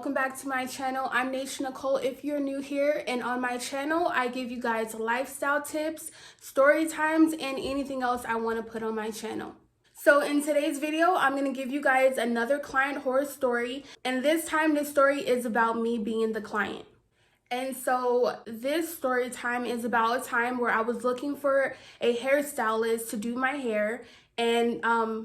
welcome back to my channel. I'm Naysha Nicole if you're new here, and on my channel I give you guys lifestyle tips, story times, and anything else I want to put on my channel. So in today's video, I'm going to give you guys another client horror story, and this time the story is about me being the client. And so this story time is about a time where I was looking for a hairstylist to do my hair. And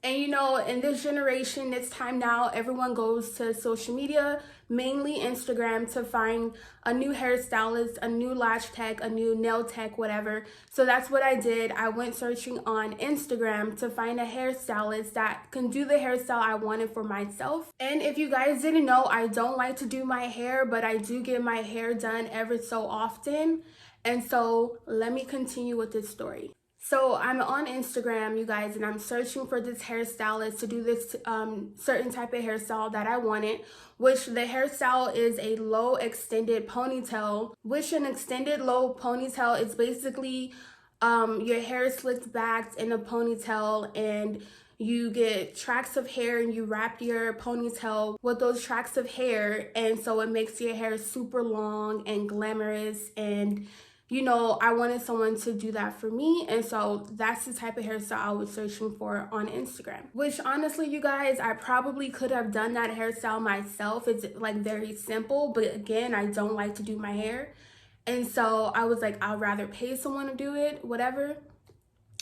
you know, in this generation, this time now, everyone goes to social media, mainly Instagram, to find a new hairstylist, a new lash tech, a new nail tech, whatever. So that's what I did. I went searching on Instagram to find a hairstylist that can do the hairstyle I wanted for myself. And if you guys didn't know, I don't like to do my hair, but I do get my hair done every so often. And so let me continue with this story. So I'm on Instagram, you guys, and I'm searching for this hairstylist to do this certain type of hairstyle that I wanted, which the hairstyle is a low extended ponytail, which an extended low ponytail is basically your hair slicked back in a ponytail, and you get tracts of hair and you wrap your ponytail with those tracts of hair, and so it makes your hair super long and glamorous. And you know, I wanted someone to do that for me, and so that's the type of hairstyle I was searching for on Instagram. Which honestly, you guys, I probably could have done that hairstyle myself. It's like very simple, but again, I don't like to do my hair. And so I was like, I'd rather pay someone to do it, whatever.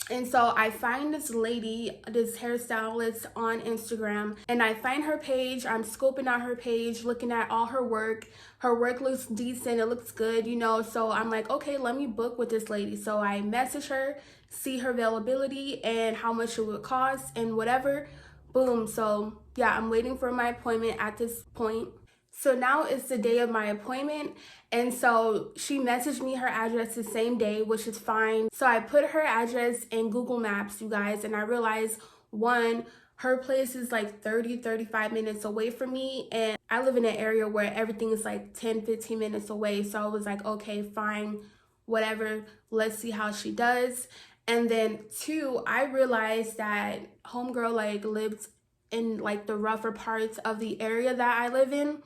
And so I find this lady, this hairstylist on Instagram, and I find her page. I'm scoping out her page, looking at all her work. Her work looks decent, it looks good, you know. So I'm like, okay, let me book with this lady. So I message her, see her availability and how much it would cost and whatever. Boom. So yeah, I'm waiting for my appointment at this point. So now it's the day of my appointment, and so she messaged me her address the same day, which is fine. So I put her address in Google Maps, you guys, and I realized, one, her place is like 35 minutes away from me, and I live in an area where everything is like 15 minutes away. So I was like, okay, fine, whatever, let's see how she does. And then two, I realized that homegirl like lived in like the rougher parts of the area that I live in,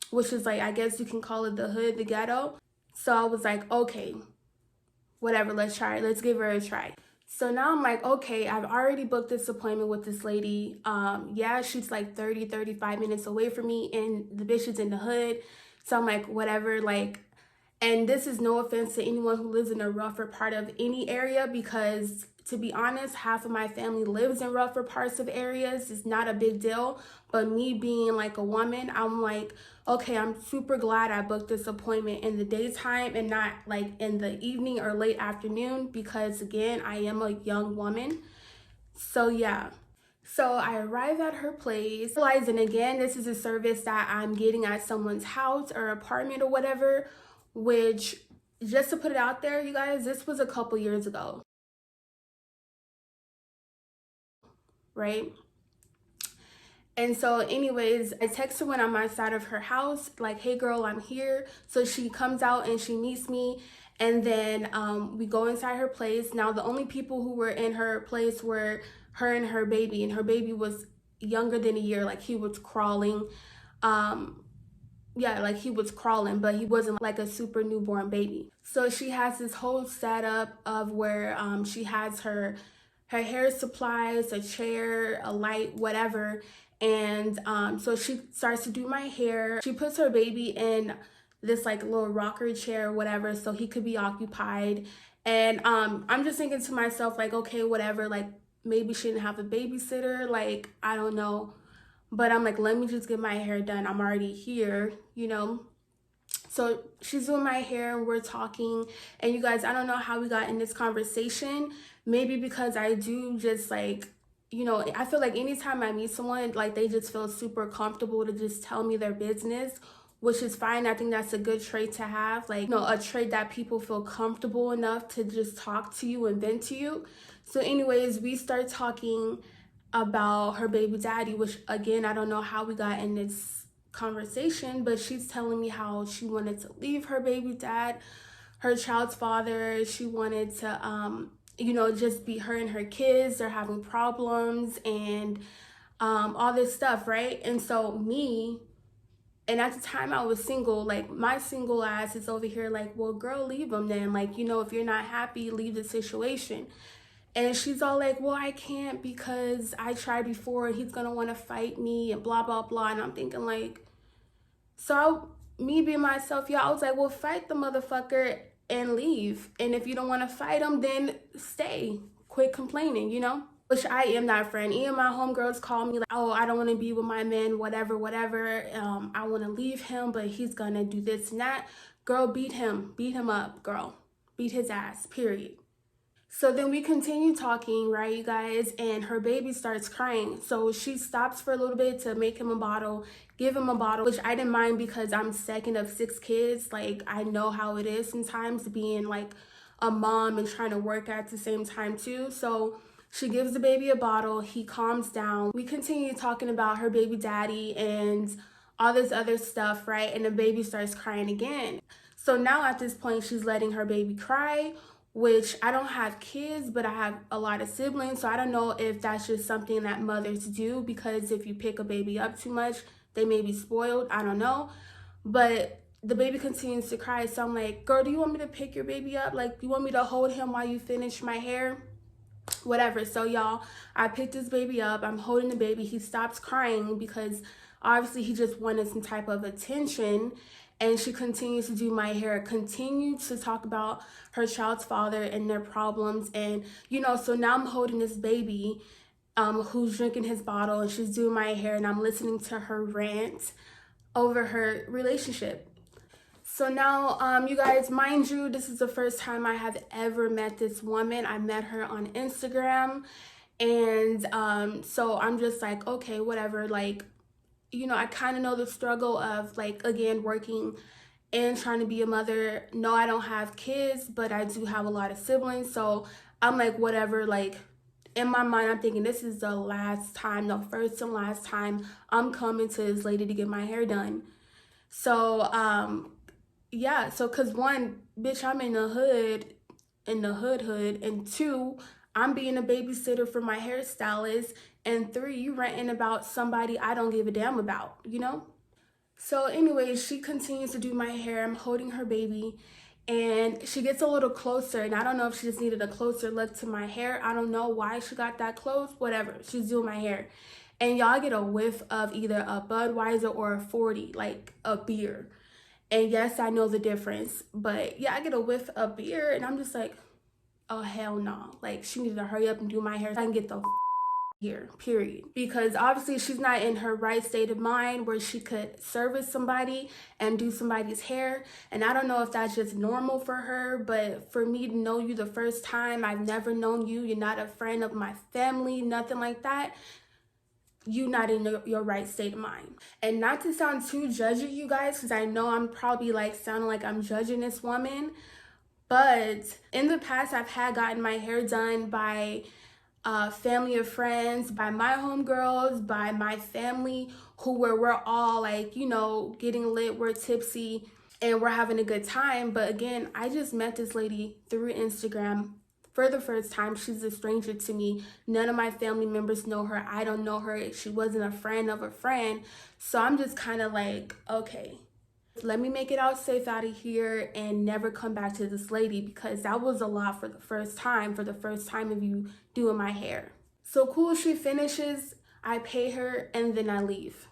which is like, I guess you can call it the hood, the ghetto. So I was like, okay, whatever, let's try it. Let's give her a try. So now I'm like, okay, I've already booked this appointment with this lady. Yeah, she's like 35 minutes away from me, and the bitch is in the hood. So I'm like, whatever, like, and this is no offense to anyone who lives in a rougher part of any area, because to be honest, half of my family lives in rougher parts of areas. It's not a big deal. But me being like a woman, I'm like, okay, I'm super glad I booked this appointment in the daytime and not like in the evening or late afternoon, because again, I am a young woman. So yeah. So I arrive at her place, realizing again, this is a service that I'm getting at someone's house or apartment or whatever, which, just to put it out there, you guys, this was a couple years ago. Right? And so anyways, I text her when I'm outside of her house, like, hey girl, I'm here. So she comes out and she meets me, and then we go inside her place. Now the only people who were in her place were her and her baby, and her baby was younger than a year. Like, he was crawling. Yeah, like he was crawling, but he wasn't like a super newborn baby. So she has this whole setup of where she has her hair supplies, a chair, a light, whatever. And so she starts to do my hair. She puts her baby in this like little rocker chair or whatever, so he could be occupied. And I'm just thinking to myself, like, okay, whatever, like maybe she didn't have a babysitter, like, I don't know. But I'm like, let me just get my hair done. I'm already here, you know. So she's doing my hair and we're talking. And you guys, I don't know how we got in this conversation. Maybe because I do just like, you know, I feel like anytime I meet someone, like they just feel super comfortable to just tell me their business, which is fine. I think that's a good trait to have. Like, you know, a trait that people feel comfortable enough to just talk to you and vent to you. So anyways, we start talking about her baby daddy, which again, I don't know how we got in this conversation, but she's telling me how she wanted to leave her baby dad, her child's father. She wanted to you know, just be her and her kids. They're having problems and all this stuff, right? And so me, And at the time I was single, like my single ass is over here like, well, girl, leave him then. Like, you know, if you're not happy, leave the situation. And she's all like, well, I can't because I tried before and he's gonna wanna fight me and blah, blah, blah. And I'm thinking like, me being myself, y'all, I was like, well, fight the motherfucker and leave. And if you don't wanna fight him, then stay. Quit complaining, you know? Which I am that friend. Even my homegirls call me like, oh, I don't want to be with my man, whatever, whatever. I want to leave him, but he's going to do this and that. Girl, beat him. Beat him up, girl. Beat his ass, period. So then we continue talking, right, you guys, and her baby starts crying. So she stops for a little bit to make him a bottle, give him a bottle, which I didn't mind because I'm second of 6 kids. Like, I know how it is sometimes being like a mom and trying to work at the same time too. So she gives the baby a bottle, he calms down. We continue talking about her baby daddy and all this other stuff, right? And the baby starts crying again. So now at this point, she's letting her baby cry, which I don't have kids, but I have a lot of siblings. So I don't know if that's just something that mothers do, because if you pick a baby up too much, they may be spoiled. I don't know. But the baby continues to cry. So I'm like, girl, do you want me to pick your baby up? Like, you want me to hold him while you finish my hair? Whatever. So y'all, I picked this baby up, I'm holding the baby, he stops crying because obviously he just wanted some type of attention. And she continues to do my hair, continued to talk about her child's father and their problems. And you know, so now I'm holding this baby who's drinking his bottle, and she's doing my hair, and I'm listening to her rant over her relationship. So now, you guys, mind you, this is the first time I have ever met this woman. I met her on Instagram. And so I'm just like, okay, whatever. Like, you know, I kind of know the struggle of, like, again, working and trying to be a mother. No, I don't have kids, but I do have a lot of siblings. So I'm like, whatever. Like, in my mind, I'm thinking this is the last time, the first and last time I'm coming to this lady to get my hair done. So, yeah, so cause one, bitch, I'm in the hood, and 2, I'm being a babysitter for my hairstylist, and 3, you ranting about somebody I don't give a damn about, you know? So anyway, she continues to do my hair. I'm holding her baby, and she gets a little closer, and I don't know if she just needed a closer look to my hair. I don't know why she got that close, whatever. She's doing my hair. And y'all get a whiff of either a Budweiser or a 40, like a beer. And yes, I know the difference, but yeah, I get a whiff of beer and I'm just like, oh, hell no. Like, she needed to hurry up and do my hair so I can get the here, period. Because obviously she's not in her right state of mind where she could service somebody and do somebody's hair. And I don't know if that's just normal for her, but for me to know you the first time, I've never known you, you're not a friend of my family, nothing like that. You not in your right state of mind. And not to sound too judgy, you guys, because I know I'm probably like sounding like I'm judging this woman, but in the past I've had gotten my hair done by family of friends, by my homegirls, by my family, we're all like, you know, getting lit, we're tipsy, and we're having a good time. But again, I just met this lady through Instagram for the first time. She's a stranger to me. None of my family members know her. I don't know her. She wasn't a friend of a friend. So I'm just kind of like, okay, let me make it out safe out of here and never come back to this lady, because that was a lot for the first time of you doing my hair. So cool, she finishes, I pay her, and then I leave.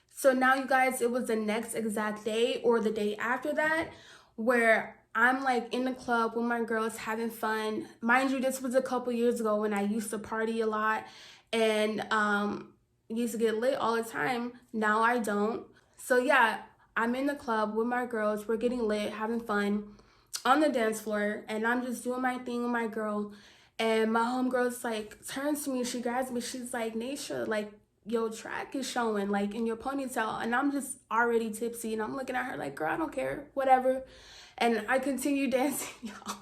So now, you guys, it was the next exact day or the day after that where I'm like in the club with my girls having fun. Mind you, this was a couple years ago when I used to party a lot and used to get lit all the time. Now I don't. So yeah, I'm in the club with my girls. We're getting lit, having fun on the dance floor, and I'm just doing my thing with my girl. And my homegirl's like turns to me, she grabs me, she's like, Naysha, like, your track is showing, like, in your ponytail. And I'm just already tipsy, and I'm looking at her like, girl, I don't care, whatever. And I continue dancing, y'all.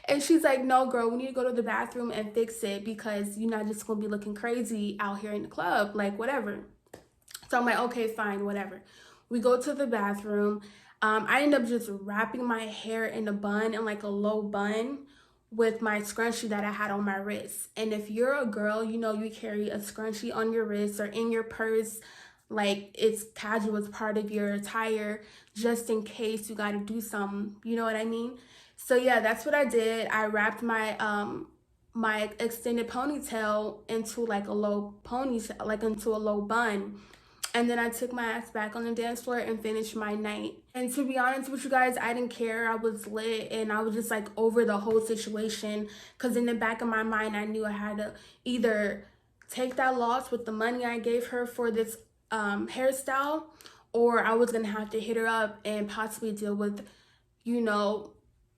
And she's like, no, girl, we need to go to the bathroom and fix it, because you're not just gonna be looking crazy out here in the club, like, whatever. So I'm like, okay, fine, whatever. We go to the bathroom. I end up just wrapping my hair in a bun, in like a low bun, with my scrunchie that I had on my wrist. And if you're a girl, you know you carry a scrunchie on your wrist or in your purse. like it's casual as part of your attire just in case you got to do something, you know what I mean? So yeah, that's what I did. I wrapped my extended ponytail into like a low ponytail, like into a low bun. And then I took my ass back on the dance floor and finished my night. And to be honest with you guys, I didn't care. I was lit and I was just like over the whole situation. Because in the back of my mind, I knew I had to either take that loss with the money I gave her for this hairstyle, or I was going to have to hit her up and possibly deal with, you know,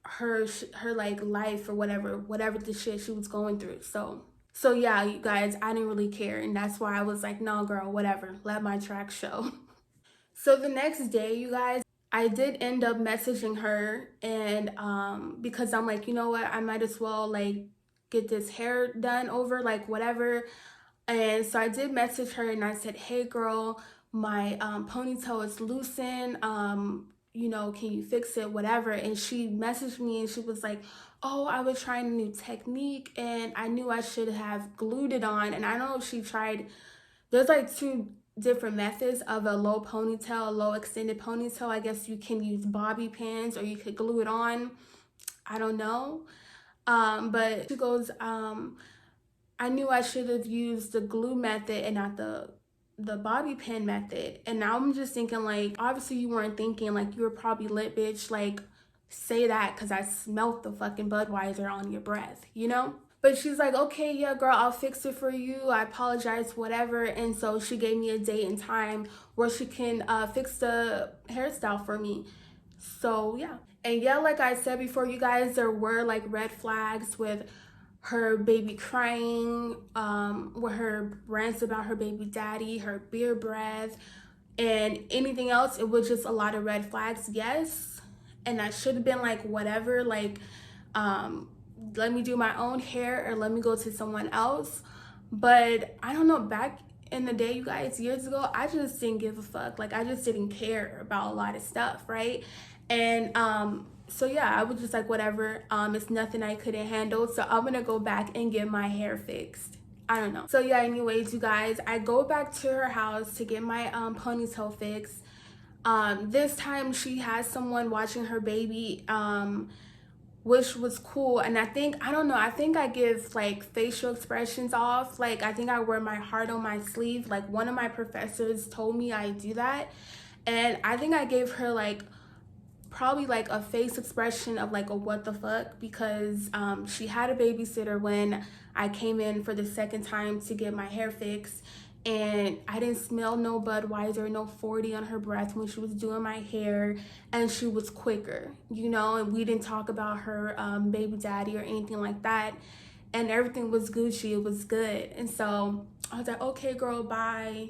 her like life or whatever the shit she was going through. So yeah, you guys, I didn't really care, and that's why I was like, no girl, whatever, let my track show. So the next day, you guys, I did end up messaging her, and because I'm like, you know what, I might as well like get this hair done over, like whatever. And so I did message her and I said, hey girl, my ponytail is loosened, you know, can you fix it, whatever. And she messaged me and she was like, oh, I was trying a new technique and I knew I should have glued it on. And I don't know if she tried, there's like two different methods of a low ponytail, a low extended ponytail. I guess you can use bobby pins or you could glue it on. I don't know. But she goes, I knew I should have used the glue method and not the bobby pin method. And now I'm just thinking, like, obviously you weren't thinking, like, you were probably lit, bitch. Like, say that because I smelt the fucking Budweiser on your breath, you know? But she's like, okay, yeah, girl, I'll fix it for you. I apologize, whatever. And so she gave me a date and time where she can fix the hairstyle for me. So, yeah. And yeah, like I said before, you guys, there were, like, red flags with her baby crying, with her rants about her baby daddy, her beer breath, and anything else. It was just a lot of red flags, yes. And I should have been like, whatever, like, let me do my own hair or let me go to someone else. But I don't know, back in the day, you guys, years ago, I just didn't give a fuck. Like, I just didn't care about a lot of stuff, right? And so yeah, I was just like, whatever, it's nothing I couldn't handle, so I'm gonna go back and get my hair fixed. I don't know. So yeah, anyways, you guys, I go back to her house to get my ponytail fixed. This time she has someone watching her baby, which was cool. And I think, I don't know, I think I give like facial expressions off. Like, I think I wear my heart on my sleeve. Like, one of my professors told me I do that. And I think I gave her like probably like a face expression of like a what the fuck, because she had a babysitter when I came in for the second time to get my hair fixed, and I didn't smell no Budweiser, no 40 on her breath when she was doing my hair, and she was quicker, you know, and we didn't talk about her baby daddy or anything like that, and everything was Gucci, it was good. And so I was like, okay girl, bye.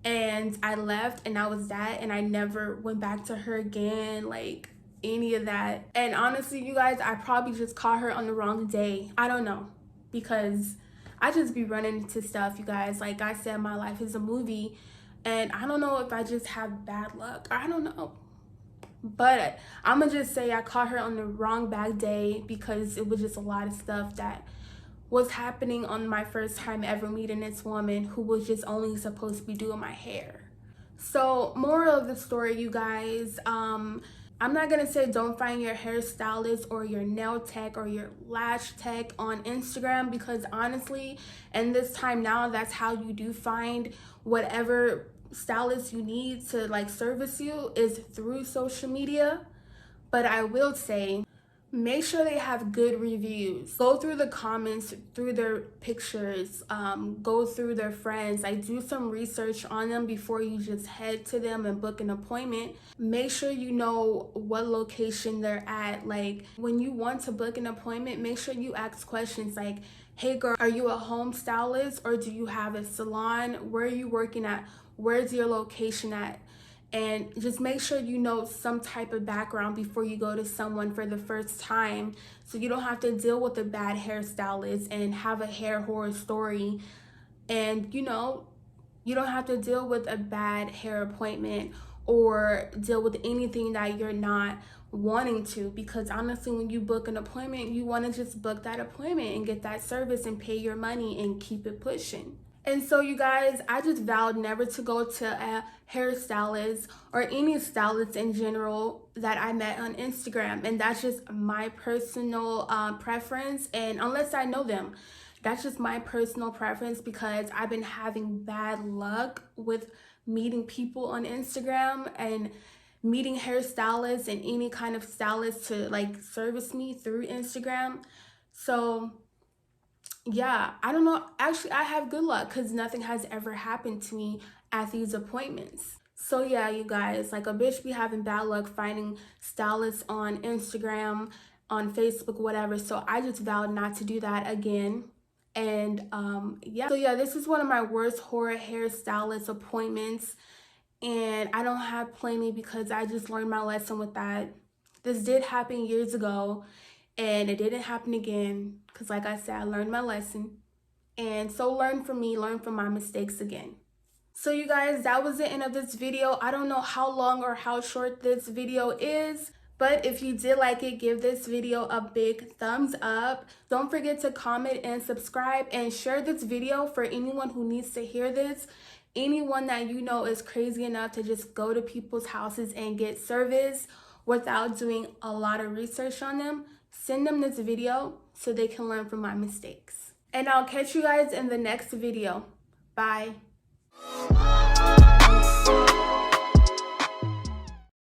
And I left, and that was that, and I never went back to her again, like any of that. And honestly, you guys, I probably just caught her on the wrong day. I don't know, because I just be running into stuff, you guys. Like I said, my life is a movie, and I don't know if I just have bad luck. I don't know. But I'm gonna just say I caught her on the wrong bad day, because it was just a lot of stuff that was happening on my first time ever meeting this woman who was just only supposed to be doing my hair. So moral of the story, you guys, I'm not gonna say don't find your hairstylist or your nail tech or your lash tech on Instagram, because honestly, in this time now, that's how you do find whatever stylist you need to like service you, is through social media. But I will say, make sure they have good reviews. Go through the comments, through their pictures, go through their friends. Like, do some research on them before you just head to them and book an appointment. Make sure you know what location they're at. Like, when you want to book an appointment, make sure you ask questions like, hey girl, are you a home stylist or do you have a salon? Where are you working at? Where's your location at? And just make sure you know some type of background before you go to someone for the first time, so you don't have to deal with a bad hairstylist and have a hair horror story. And you know, you don't have to deal with a bad hair appointment or deal with anything that you're not wanting to, because honestly, when you book an appointment, you want to just book that appointment and get that service and pay your money and keep it pushing. And so you guys, I just vowed never to go to a hairstylist or any stylist in general that I met on Instagram. And that's just my personal preference. And unless I know them, that's just my personal preference, because I've been having bad luck with meeting people on Instagram and meeting hairstylists and any kind of stylist to like service me through Instagram. So yeah, I don't know. Actually, I have good luck because nothing has ever happened to me at these appointments. So yeah, you guys, like a bitch be having bad luck finding stylists on Instagram, on Facebook, whatever. So I just vowed not to do that again. And yeah, so yeah, this is one of my worst horror hairstylist appointments. And I don't have plenty because I just learned my lesson with that. This did happen years ago, and it didn't happen again because, like I said, I learned my lesson. And so learn from me, learn from my mistakes again. So you guys, that was the end of this video. I don't know how long or how short this video is, but if you did like it, give this video a big thumbs up. Don't forget to comment and subscribe, and share this video for anyone who needs to hear this. Anyone that you know is crazy enough to just go to people's houses and get service without doing a lot of research on them, send them this video so they can learn from my mistakes. And I'll catch you guys in the next video. Bye.